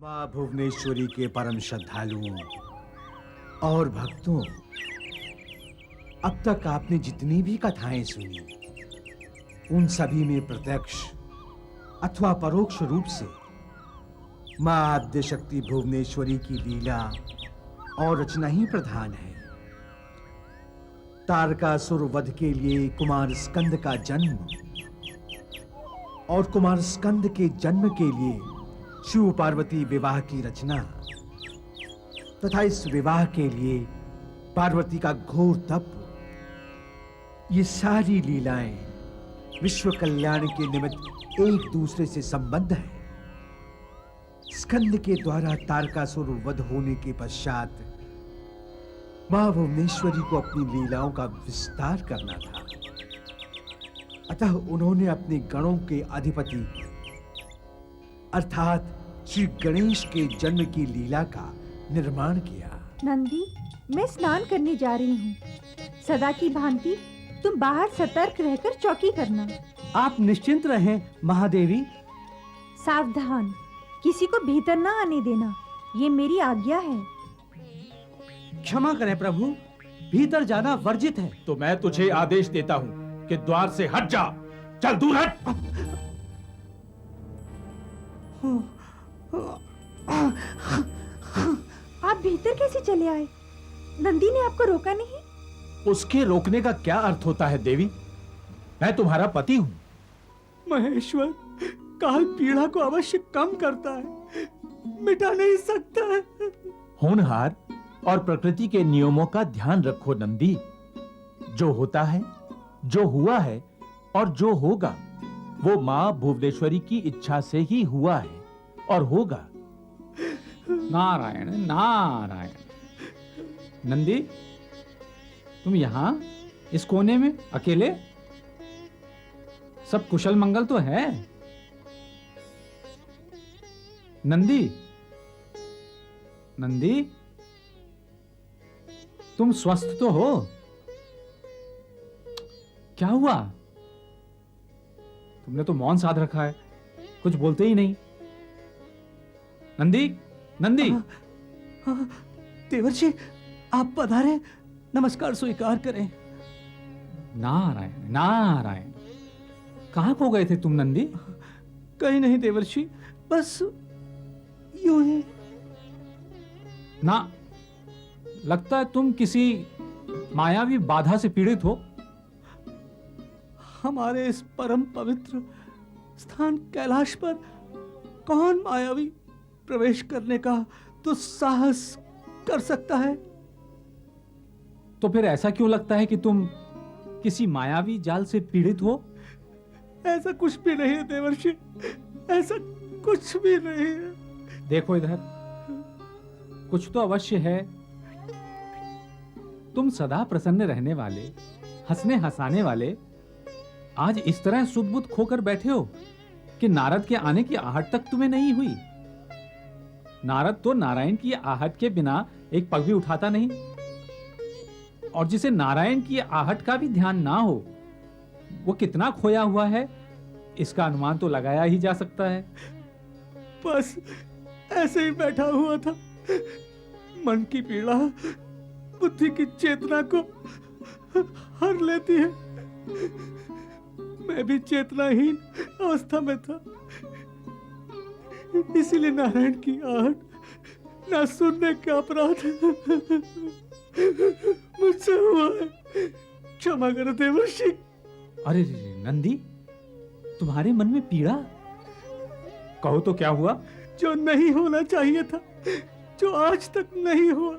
मां भुवनेश्वरी के परम श्रद्धालुओं और भक्तों, अब तक आपने जितनी भी कथाएं सुनी, उन सभी में प्रत्यक्ष अथवा परोक्ष रूप से मां आद्य शक्ति भुवनेश्वरी की लीला और रचना ही प्रधान है। तारकासुर वध के लिए कुमार स्कंद का जन्म और कुमार स्कंद के जन्म के लिए शिव पार्वती विवाह की रचना तथा इस विवाह के लिए पार्वती का घोर तप, ये सारी लीलाएं विश्व कल्याण के निमित्त एक दूसरे से संबद्ध है। स्कंद के द्वारा तारकासुर वध होने के पश्चात मां भुवनेश्वरी को अपनी लीलाओं का विस्तार करना था, अतः उन्होंने अपने गणों के अधिपति अर्थात श्री गणेश के जन्म की लीला का निर्माण किया। नंदी, मैं स्नान करने जा रही हूँ। सदा की भांति तुम बाहर सतर्क रहकर चौकी करना। आप निश्चिंत रहें महादेवी। सावधान, किसी को भीतर ना आने देना, ये मेरी आज्ञा है। क्षमा करें प्रभु, भीतर जाना वर्जित है। तो मैं तुझे आदेश देता हूँ कि द्वार से हट जा। चल दूर हट। आप भीतर कैसे चले आए? नंदी ने आपको रोका नहीं? उसके रोकने का क्या अर्थ होता है देवी? मैं तुम्हारा पति हूँ। महेश्वर, काल पीड़ा को अवश्य कम करता है, मिटा नहीं सकता है। होनहार और प्रकृति के नियमों का ध्यान रखो नंदी। जो होता है, जो हुआ है और जो होगा, वो मां भुवनेश्वरी की इच्छा से ही हुआ है और होगा। नारायण नारायण। नंदी, तुम यहाँ इस कोने में अकेले? सब कुशल मंगल तो है? नंदी, नंदी, तुम स्वस्थ तो हो? क्या हुआ? तुमने तो मौन साध रखा है, कुछ बोलते ही नहीं। नंदी, नंदी। देवर्षि, आप पधारे, नमस्कार स्वीकार करें। नारायण नारायण। कहां खो गए थे तुम नंदी? कहीं नहीं देवर्षि, बस यूं ही। ना, लगता है तुम किसी मायावी बाधा से पीड़ित हो। हमारे इस परम पवित्र स्थान कैलाश पर कौन मायावी प्रवेश करने का दुस्साहस कर सकता है? तो फिर ऐसा क्यों लगता है कि तुम किसी मायावी जाल से पीड़ित हो? ऐसा कुछ भी नहीं है देवर्षि, ऐसा कुछ भी नहीं है। देखो इधर, कुछ तो अवश्य है। तुम सदा प्रसन्न रहने वाले, हंसने हंसाने वाले, आज इस तरह सुध-बुध खोकर बैठे हो कि नारद के आने की आहट तक तुम्हें नहीं हुई। नारद तो नारायण की आहट के बिना एक पग भी उठाता नहीं, और जिसे नारायण की आहट का भी ध्यान ना हो, वो कितना खोया हुआ है, इसका अनुमान तो लगाया ही जा सकता है। बस ऐसे ही बैठा हुआ था। मन की पीड़ा बुद्धि की चेतना को हर लेती है। मैं भी चेतनाहीन अवस्था में था, इसीलिए नारायण की आहट ना सुनने का अपराध मुझसे हुआ है। क्षमा करो देवर्षि। अरे नंदी, तुम्हारे मन में पीड़ा? कहो तो क्या हुआ? जो नहीं होना चाहिए था, जो आज तक नहीं हुआ,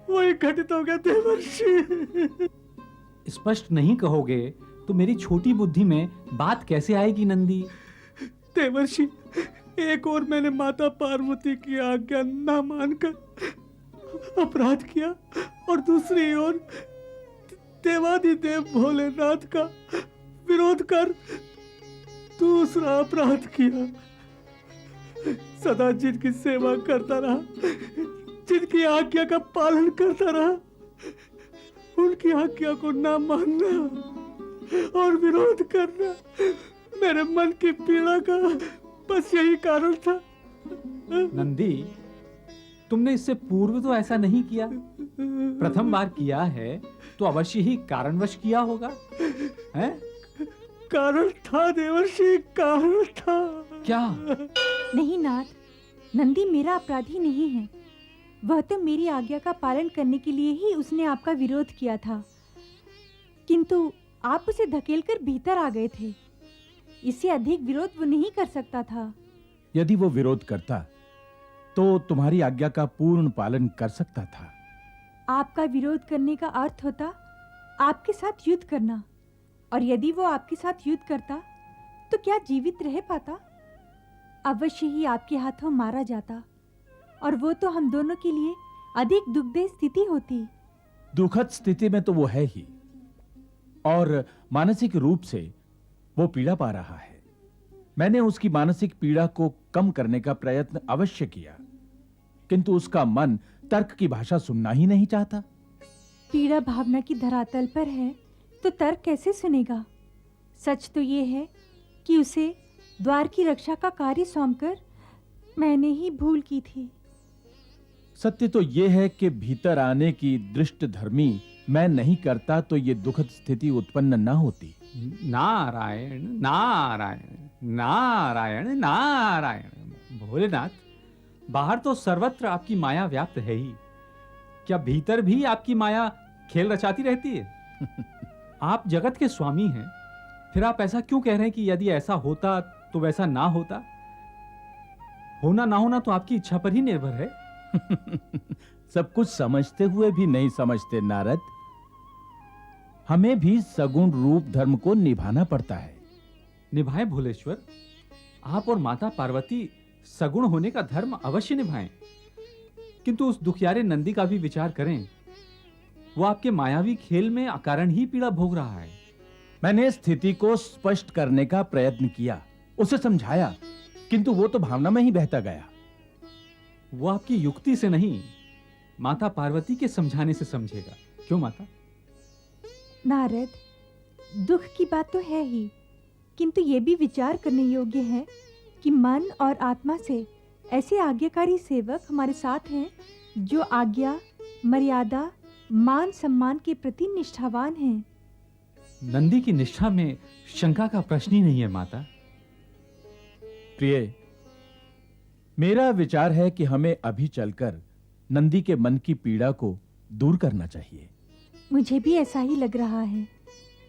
वही घटित हो गया देवर्षि। स्पष्ट नहीं कहोगे तो मेरी छोटी बुद्धि में बात कैसे आएगी नंदी? देवर्षि, एक और मैंने माता पार्वती की आज्ञा न मानकर अपराध किया, और दूसरी ओर देवादिदेव भोलेनाथ का विरोध कर दूसरा अपराध किया। सदा जिनकी सेवा करता रहा, जिनकी आज्ञा का पालन करता रहा, उनकी आज्ञा को ना मानना और विरोध करना मेरे मन की पीड़ा का बस यही कारण था। नंदी, तुमने इससे पूर्व तो ऐसा नहीं किया। प्रथम बार किया है तो अवश्य ही कारणवश किया होगा, हैं? कारण था देवर्षि, कारण था। क्या? नहीं नाथ, नंदी मेरा अपराधी नहीं है। वह तो मेरी आज्ञा का पालन करने के लिए ही उसने आपका विरोध किया था, किंतु आप उसे धकेलकर भीतर आ गए थे। इससे अधिक विरोध वो नहीं कर सकता था। यदि वो विरोध करता तो तुम्हारी आज्ञा का पूर्ण पालन कर सकता था। आपका विरोध करने का अर्थ होता आपके साथ युद्ध करना, और यदि वो आपके साथ युद्ध करता तो क्या जीवित रह पाता? अवश्य ही आपके हाथों मारा जाता, और वो तो हम दोनों के लिए अधिक दुखदायी स्थिति होती। दुखद स्थिति में तो वो है ही, और मानसिक रूप से वो पीड़ा पा रहा है। मैंने उसकी मानसिक पीड़ा को कम करने का प्रयत्न अवश्य किया, किंतु उसका मन तर्क की भाषा सुनना ही नहीं चाहता। पीड़ा भावना की धरातल पर है तो तर्क कैसे सुनेगा? सच तो ये है कि उसे द्वार की रक्षा का कार्य सौंपकर मैंने ही भूल की थी। सत्य तो ये है कि भीतर आने की दृष्ट धर्मी मैं नहीं करता तो ये दुखद स्थिति उत्पन्न न होती। नारायण नारायण नारायण नारायण। भोलेनाथ, बाहर तो सर्वत्र आपकी माया व्याप्त है ही, क्या भीतर भी आपकी माया खेल रचाती रहती है? आप जगत के स्वामी हैं, फिर आप ऐसा क्यों कह रहे हैं कि यदि ऐसा होता तो वैसा ना होता? होना ना होना तो आपकी इच्छा पर ही निर्भर है। सब कुछ समझते हुए भी नहीं समझते नारद। हमें भी सगुण रूप धर्म को निभाना पड़ता है। निभाएं भोलेश्वर, आप और माता पार्वती सगुण होने का धर्म अवश्य निभाएं, किंतु उस दुखियारे नंदी का भी विचार करें। वो आपके मायावी खेल में अकारण ही पीड़ा भोग रहा है। मैंने स्थिति को स्पष्ट करने का प्रयत्न किया, उसे समझाया, किंतु वो तो भावना में ही बहता गया। वो आपकी युक्ति से नहीं, माता पार्वती के समझाने से समझेगा। क्यों माता? नारद, दुख की बात तो है ही, किंतु ये भी विचार करने योग्य है कि मन और आत्मा से ऐसे आज्ञाकारी सेवक हमारे साथ हैं जो आज्ञा, मर्यादा, मान सम्मान के प्रति निष्ठावान हैं। नंदी की निष्ठा में शंका का प्रश्न ही नहीं है माता। प्रिय, मेरा विचार है कि हमें अभी चलकर नंदी के मन की पीड़ा को दूर करना चाहिए। मुझे भी ऐसा ही लग रहा है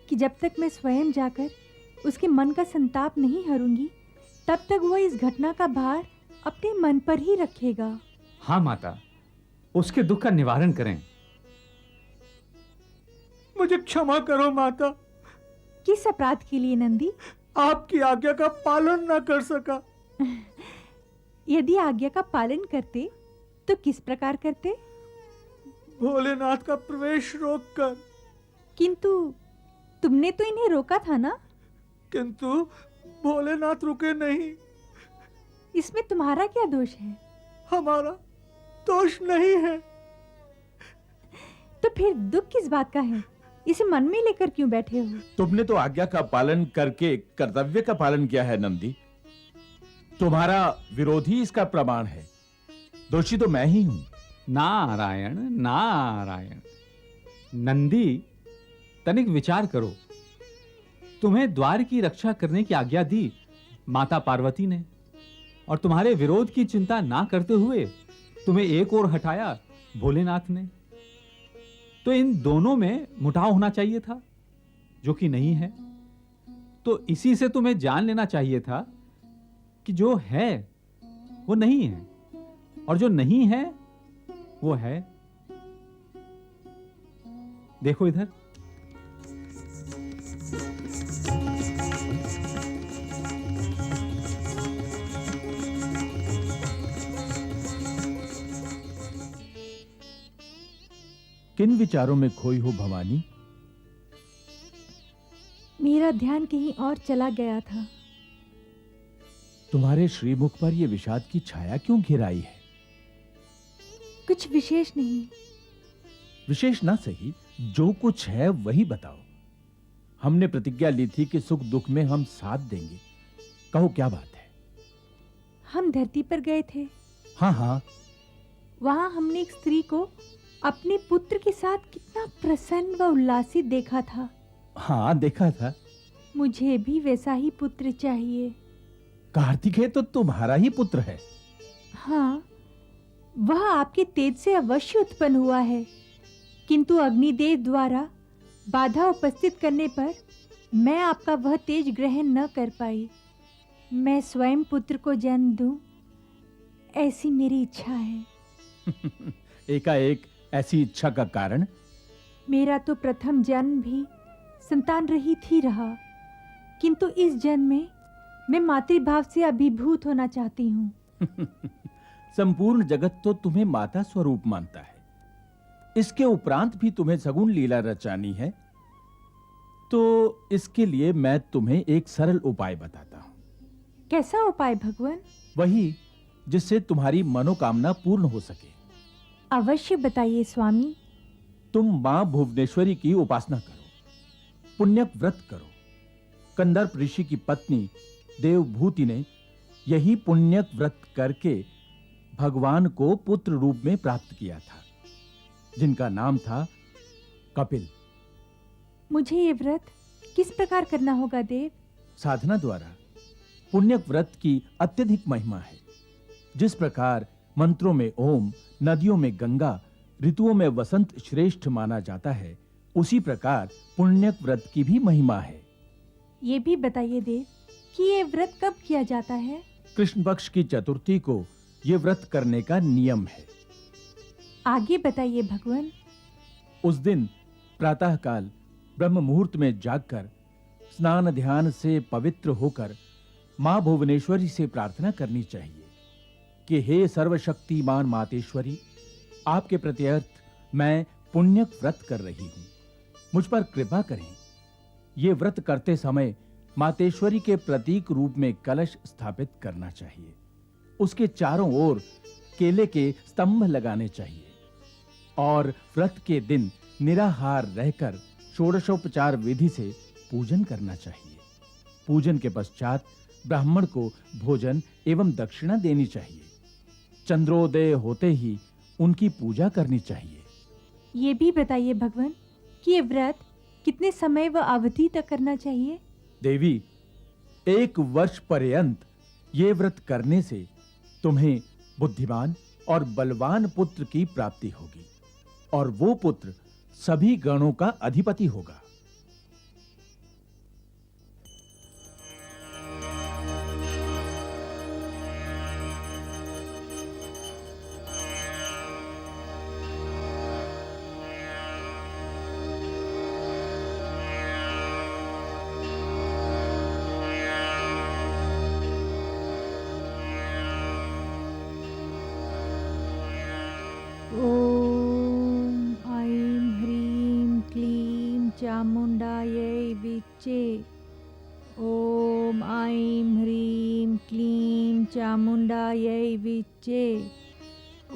कि जब तक मैं स्वयं जाकर उसके मन का संताप नहीं हरूंगी, तब तक वह इस घटना का भार अपने मन पर ही रखेगा। हाँ माता, उसके दुख का निवारण करें। मुझे क्षमा करो माता। किस अपराध के लिए नंदी? आपकी आज्ञा का पालन न कर सका। यदि आज्ञा का पालन करते तो किस प्रकार करते? भोलेनाथ का प्रवेश रोककर। किंतु तुमने तो इन्हें रोका था ना? किंतु भोलेनाथ रुके नहीं। इसमें तुम्हारा क्या दोष है? हमारा दोष नहीं है। तो फिर दुख किस बात का है? इसे मन में लेकर क्यों बैठे हो? तुमने तो आज्ञा का पालन करके कर्तव्य का पालन किया है नंदी। तुम्हारा विरोधी इसका प्रमाण है। दोषी तो मैं ही हूं। नारायण नारायण। नंदी, तनिक विचार करो। तुम्हें द्वार की रक्षा करने की आज्ञा दी माता पार्वती ने, और तुम्हारे विरोध की चिंता ना करते हुए तुम्हें एक ओर हटाया भोलेनाथ ने। तो इन दोनों में मुटाव होना चाहिए था, जो कि नहीं है। तो इसी से तुम्हें जान लेना चाहिए था कि जो है वो नहीं है, और जो नहीं है वो है। देखो इधर। किन विचारों में खोई हो भवानी? मेरा ध्यान कहीं और चला गया था। तुम्हारे श्रीमुख पर यह विषाद की छाया क्यों घिराई है? कुछ विशेष नहीं। विशेष ना सही, जो कुछ है वही बताओ। हमने प्रतिज्ञा ली थी कि सुख दुख में हम साथ देंगे। कहो क्या बात है? हम धरती पर गए थे हाँ हाँ। वहां हमने एक स्त्री को अपने पुत्र के साथ कितना प्रसन्न व उल्लासित देखा था। हाँ, देखा था। मुझे भी वैसा ही पुत्र चाहिए। कार्तिकेय तो तुम्हारा ही पुत्र है। हाँ, वह आपके तेज से अवश्य उत्पन्न हुआ है, किंतु अग्निदेव द्वारा बाधा उपस्थित करने पर मैं आपका वह तेज ग्रहण न कर पाई। मैं स्वयं पुत्र को जन्म दूं, ऐसी मेरी इच्छा है। एकाएक ऐसी इच्छा का कारण? मेरा तो प्रथम जन्म भी संतान रहित ही रहा, किंतु इस जन्म में मैं मातृभाव से अभिभूत होना चाहती हूँ। संपूर्ण जगत तो तुम्हें माता स्वरूप मानता है। इसके उपरांत भी तुम्हें सगुण लीला रचानी है, तो इसके लिए मैं तुम्हें एक सरल उपाय बताता हूं। कैसा उपाय भगवान? वही जिससे तुम्हारी मनोकामना पूर्ण हो सके। अवश्य बताइए स्वामी। तुम मां भुवनेश्वरी की उपासना करो, पुण्यक व्रत करो। कंदर्प ऋषि की पत्नी देवभूति ने यही पुण्यक व्रत करके भगवान को पुत्र रूप में प्राप्त किया था, जिनका नाम था कपिल। मुझे ये व्रत किस प्रकार करना होगा देव? साधना द्वारा। पुण्यक व्रत की अत्यधिक महिमा है। जिस प्रकार मंत्रों में ओम, नदियों में गंगा, ऋतुओं में वसंत श्रेष्ठ माना जाता है, उसी प्रकार पुण्यक व्रत की भी महिमा है। ये भी बताइए देव कि ये व्रत कब किया जाता है? कृष्ण पक्ष की चतुर्थी को यह व्रत करने का नियम है। आगे बताइए भगवान। उस दिन प्रातःकाल ब्रह्म मुहूर्त में जागकर स्नान ध्यान से पवित्र होकर मां भुवनेश्वरी से प्रार्थना करनी चाहिए कि हे सर्वशक्तिमान मातेश्वरी, आपके प्रत्यर्थ मैं पुण्यक व्रत कर रही हूं, मुझ पर कृपा करें। ये व्रत करते समय मातेश्वरी के प्रतीक रूप में कलश स्थापित करना चाहिए। उसके चारों ओर केले के स्तंभ लगाने चाहिए और व्रत के दिन निराहार रहकर षोडशोपचार विधि से पूजन करना चाहिए। पूजन के पश्चात ब्राह्मण को भोजन एवं दक्षिणा देनी चाहिए। चंद्रोदय होते ही उनकी पूजा करनी चाहिए। ये भी बताइए भगवान कि ये व्रत कितने समय व अवधि तक करना चाहिए? देवी, 1 वर्ष पर्यंत ये व्रत करने से तुम्हें बुद्धिमान और बलवान पुत्र की प्राप्ति होगी और वो पुत्र सभी गणों का अधिपति होगा। चामुंडायै विच्चे। ओम ऐं ह्रीं क्लीं चामुंडायै विच्चे।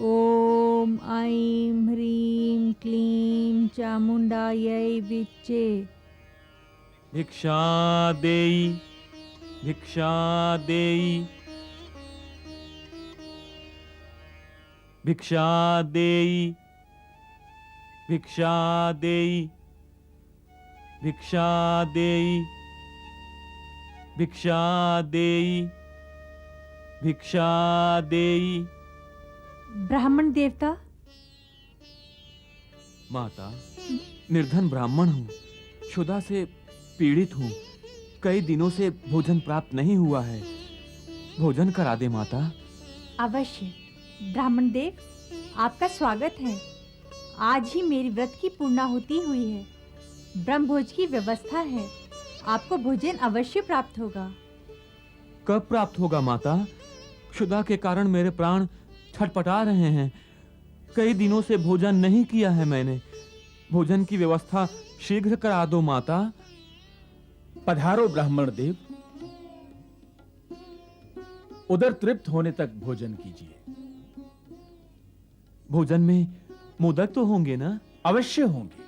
ओम ऐं ह्रीं क्लीं चामुंडायै विच्चे। भिक्षा देई, भिक्षा देई, भिक्षा देई, भिक्षा देई, भिक्षा देई, भिक्षा देई, भिक्षा देई। ब्राह्मण देवता। माता, निर्धन ब्राह्मण हूँ, क्षुधा से पीड़ित हूँ। कई दिनों से भोजन प्राप्त नहीं हुआ है, भोजन करा दे माता। अवश्य ब्राह्मण देव, आपका स्वागत है। आज ही मेरी व्रत की पूर्णाहुति हुई है। ब्रह्मभोज की व्यवस्था है, आपको भोजन अवश्य प्राप्त होगा। कब प्राप्त होगा माता? क्षुधा के कारण मेरे प्राण छटपटा रहे हैं। कई दिनों से भोजन नहीं किया है मैंने। भोजन की व्यवस्था शीघ्र करा दो माता। पधारो ब्राह्मण देव, उदर तृप्त होने तक भोजन कीजिए। भोजन में मोदक तो होंगे ना? अवश्य होंगे,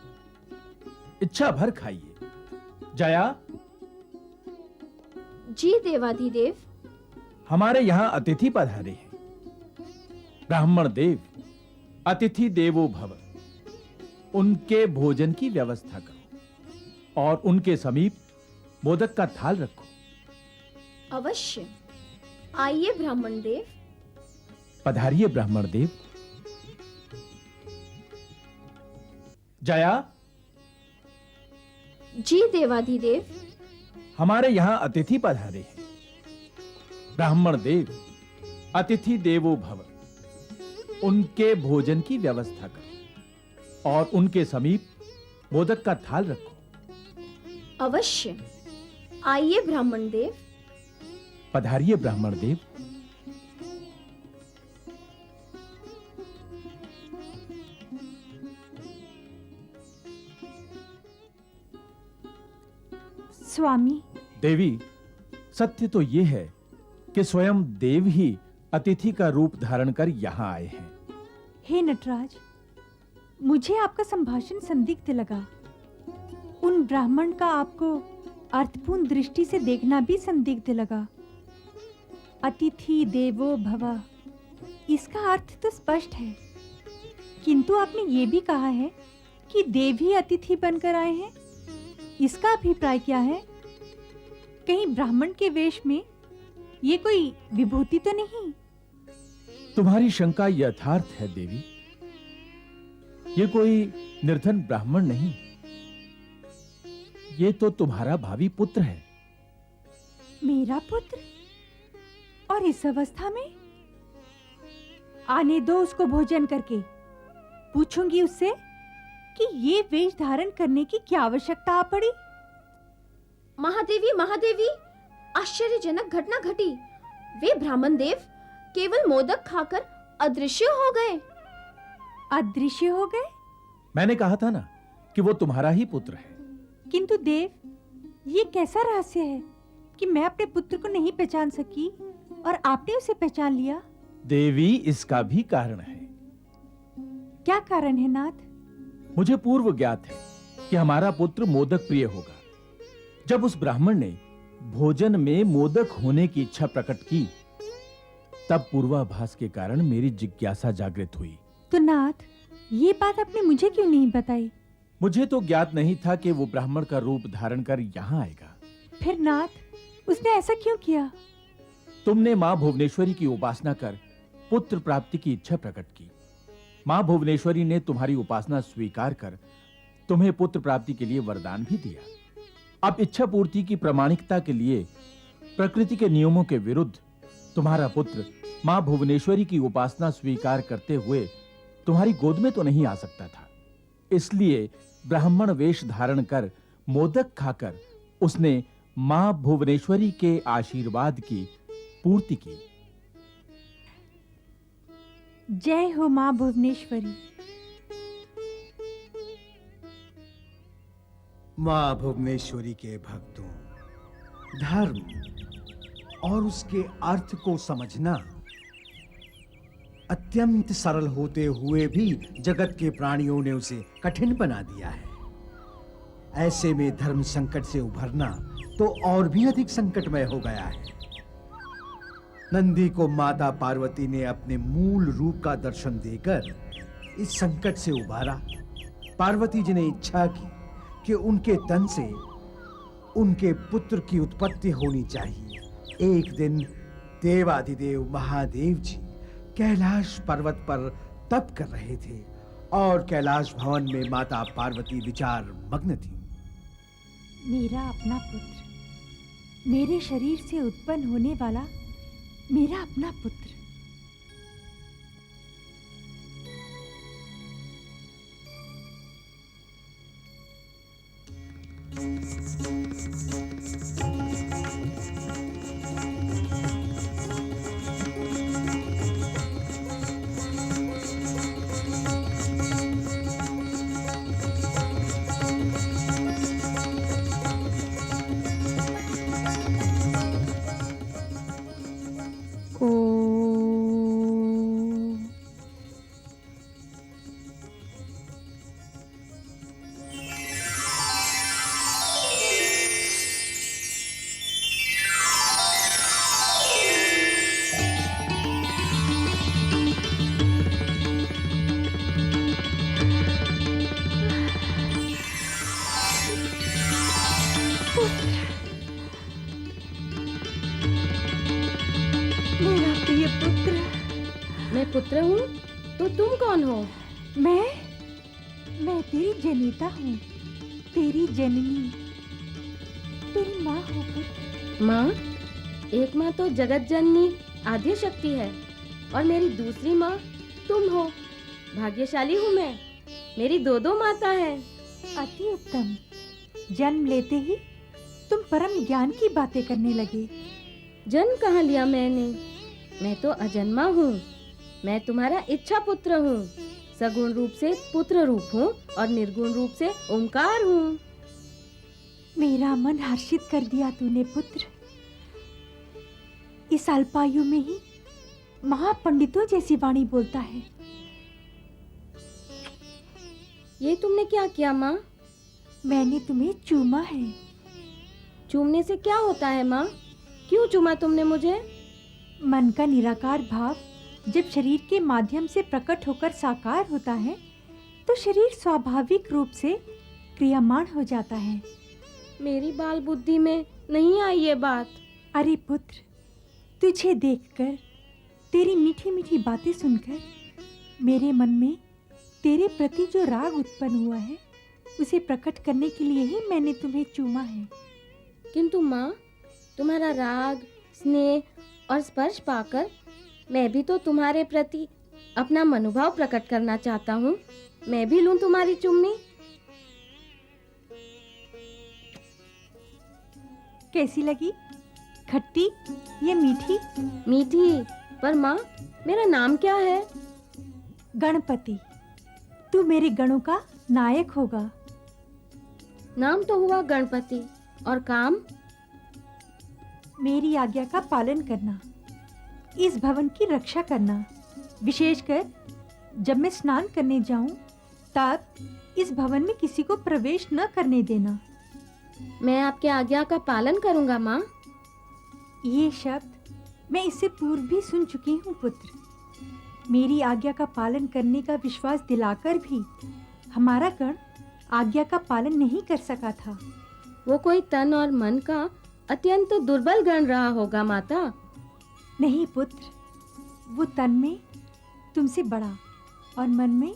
इच्छा भर खाइए। जया। जी देवाधिदेव। हमारे यहाँ अतिथि पधारे हैं। ब्राह्मण देव, अतिथि देवो भव, उनके भोजन की व्यवस्था करो और उनके समीप मोदक का थाल रखो। अवश्य। आइए ब्राह्मण देव। पधारिए ब्राह्मण देव। जया, जी देवाधिदेव। हमारे यहां अतिथि पधारे हैं। ब्राह्मण देव, अतिथि देवो भव, उनके भोजन की व्यवस्था करो और उनके समीप मोदक का थाल रखो। अवश्य। आइए ब्राह्मण देव। पधारिए ब्राह्मण देव। स्वामी, देवी, सत्य तो यह है कि स्वयं देव ही अतिथि का रूप धारण कर यहां आए हैं। हे नटराज, मुझे आपका संभाषण संदिग्ध लगा। उन ब्राह्मण का आपको अर्थपूर्ण दृष्टि से देखना भी संदिग्ध लगा। अतिथि देवो भव, इसका अर्थ तो स्पष्ट है, किंतु आपने ये भी कहा है कि देव ही अतिथि बनकर आए हैं। इसका अभिप्राय क्या है? कहीं ब्राह्मण के वेश में ये कोई विभूति तो नहीं? तुम्हारी शंका यथार्थ है देवी। ये कोई निर्धन ब्राह्मण नहीं, ये तो तुम्हारा भावी पुत्र है। मेरा पुत्र? और इस अवस्था में? आने दो उसको भोजन करके। पूछूंगी उससे कि ये वेश धारण करने की क्या आवश्यकता आ पड़ी। महादेवी, महादेवी, आश्चर्यजनक घटना घटी। वे ब्राह्मण देव केवल मोदक खाकर अदृश्य हो गए। अदृश्य हो गए? मैंने कहा था ना कि वो तुम्हारा ही पुत्र है। किंतु देव, ये कैसा रहस्य है कि मैं अपने पुत्र को नहीं पहचान सकी और आपने उसे पहचान लिया? देवी, इसका भी कारण है। क्या कारण है नाथ? मुझे पूर्व ज्ञात है कि हमारा पुत्र मोदक प्रिय होगा। जब उस ब्राह्मण ने भोजन में मोदक होने की इच्छा प्रकट की, तब पूर्वाभास के कारण मेरी जिज्ञासा जागृत हुई। तो नाथ, ये बात आपने मुझे क्यों नहीं बताई? मुझे तो ज्ञात नहीं था कि वो ब्राह्मण का रूप धारण कर यहां आएगा। फिर नाथ, उसने ऐसा क्यों किया? तुमने मां भुवनेश्वरी की उपासना कर पुत्र प्राप्ति की इच्छा प्रकट की। मां भुवनेश्वरी ने तुम्हारी उपासना स्वीकार कर तुम्हें पुत्र प्राप्ति के लिए वरदान भी दिया। अब इच्छा पूर्ति की प्रामाणिकता के लिए प्रकृति के नियमों के विरुद्ध तुम्हारा पुत्र मां भुवनेश्वरी की उपासना स्वीकार करते हुए तुम्हारी गोद में तो नहीं आ सकता था। इसलिए ब्राह्मण वेश धारण कर मोदक खाकर उसने मां भुवनेश्वरी के आशीर्वाद की पूर्ति की। जय हो मां भुवनेश्वरी। मां भुवनेश्वरी के भक्तों, धर्म और उसके अर्थ को समझना अत्यंत सरल होते हुए भी जगत के प्राणियों ने उसे कठिन बना दिया है। ऐसे में धर्म संकट से उभरना तो और भी अधिक संकटमय हो गया है। नंदी को माता पार्वती ने अपने मूल रूप का दर्शन देकर इस संकट से उबारा। पार्वती जी ने इच्छा की कि उनके तन से उनके पुत्र की उत्पत्ति होनी चाहिए। एक दिन देवाधिदेव महादेव जी कैलाश पर्वत पर तप कर रहे थे और कैलाश भवन में माता पार्वती विचार मग्न थी। मेरा अपना पुत्र, मेरे शरीर से उत्पन्न होने वाला मेरा अपना पुत्र। पुत्र हूँ तो तुम कौन हो? मैं तेरी जनिता हूँ, तेरी जननी, तेरी माँ हूँ पुत्र। माँ? एक माँ तो जगत जननी आद्य शक्ति है और मेरी दूसरी माँ तुम हो। भाग्यशाली हूँ मैं, मेरी दो माता है। अति उत्तम। जन्म लेते ही तुम परम ज्ञान की बातें करने लगे। जन्म कहाँ लिया मैंने? मैं तो अजन्मा हूँ। मैं तुम्हारा इच्छा पुत्र हूँ। सगुण रूप से पुत्र रूप हूँ और निर्गुण रूप से ओंकार हूँ। मेरा मन हर्षित कर दिया तूने पुत्र। इस अल्पायु में ही महापंडितों जैसी वाणी बोलता है। ये तुमने क्या किया माँ? मैंने तुम्हें चूमा है। चूमने से क्या होता है माँ? क्यों चूमा तुमने मुझे? मन का निराकार भाव जब शरीर के माध्यम से प्रकट होकर साकार होता है तो शरीर स्वाभाविक रूप से क्रियामान हो जाता है। मेरी बाल बुद्धि में नहीं आई ये बात। अरे पुत्र, तुझे देखकर, तेरी मीठी मीठी बातें सुनकर मेरे मन में तेरे प्रति जो राग उत्पन्न हुआ है उसे प्रकट करने के लिए ही मैंने तुम्हें चूमा है। किंतु माँ, तुम्हारा राग, स्नेह और स्पर्श पाकर मैं भी तो तुम्हारे प्रति अपना मनोभाव प्रकट करना चाहता हूँ। मैं भी लूं तुम्हारी चुम्मी? कैसी लगी? खट्टी या मीठी? मीठी। पर माँ, मेरा नाम क्या है? गणपति। तू मेरे गणों का नायक होगा। नाम तो हुआ गणपति, और काम? मेरी आज्ञा का पालन करना, इस भवन की रक्षा करना। विशेषकर जब मैं स्नान करने जाऊं तब इस भवन में किसी को प्रवेश न करने देना। मैं आपके आज्ञा का पालन करूंगा माँ। ये शब्द मैं इससे पूर्व भी सुन चुकी हूँ पुत्र। मेरी आज्ञा का पालन करने का विश्वास दिलाकर भी हमारा गण आज्ञा का पालन नहीं कर सका था। वो कोई तन और मन का अत्यंत दुर्बल गण रहा होगा माता। नहीं पुत्र, वो तन में तुमसे बड़ा और मन में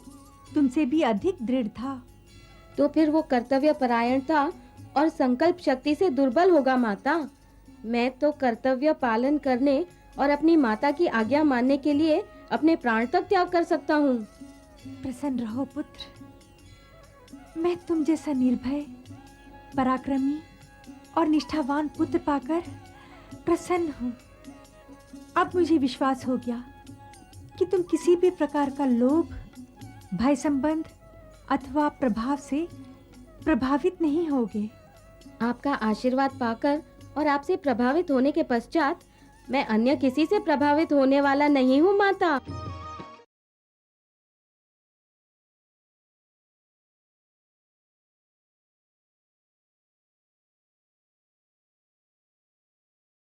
तुमसे भी अधिक दृढ़ था। तो फिर वो कर्तव्य परायणता और संकल्प शक्ति से दुर्बल होगा माता। मैं तो कर्तव्य पालन करने और अपनी माता की आज्ञा मानने के लिए अपने प्राण तक त्याग कर सकता हूँ। प्रसन्न रहो पुत्र। मैं तुम जैसा निर्भय, पराक्रमी और निष्ठावान पुत्र पाकर प्रसन्न हूँ। अब मुझे विश्वास हो गया कि तुम किसी भी प्रकार का लोभ, भय संबंध अथवा प्रभाव से प्रभावित नहीं होगे। आपका आशीर्वाद पाकर और आपसे प्रभावित होने के पश्चात मैं अन्य किसी से प्रभावित होने वाला नहीं हूँ माता।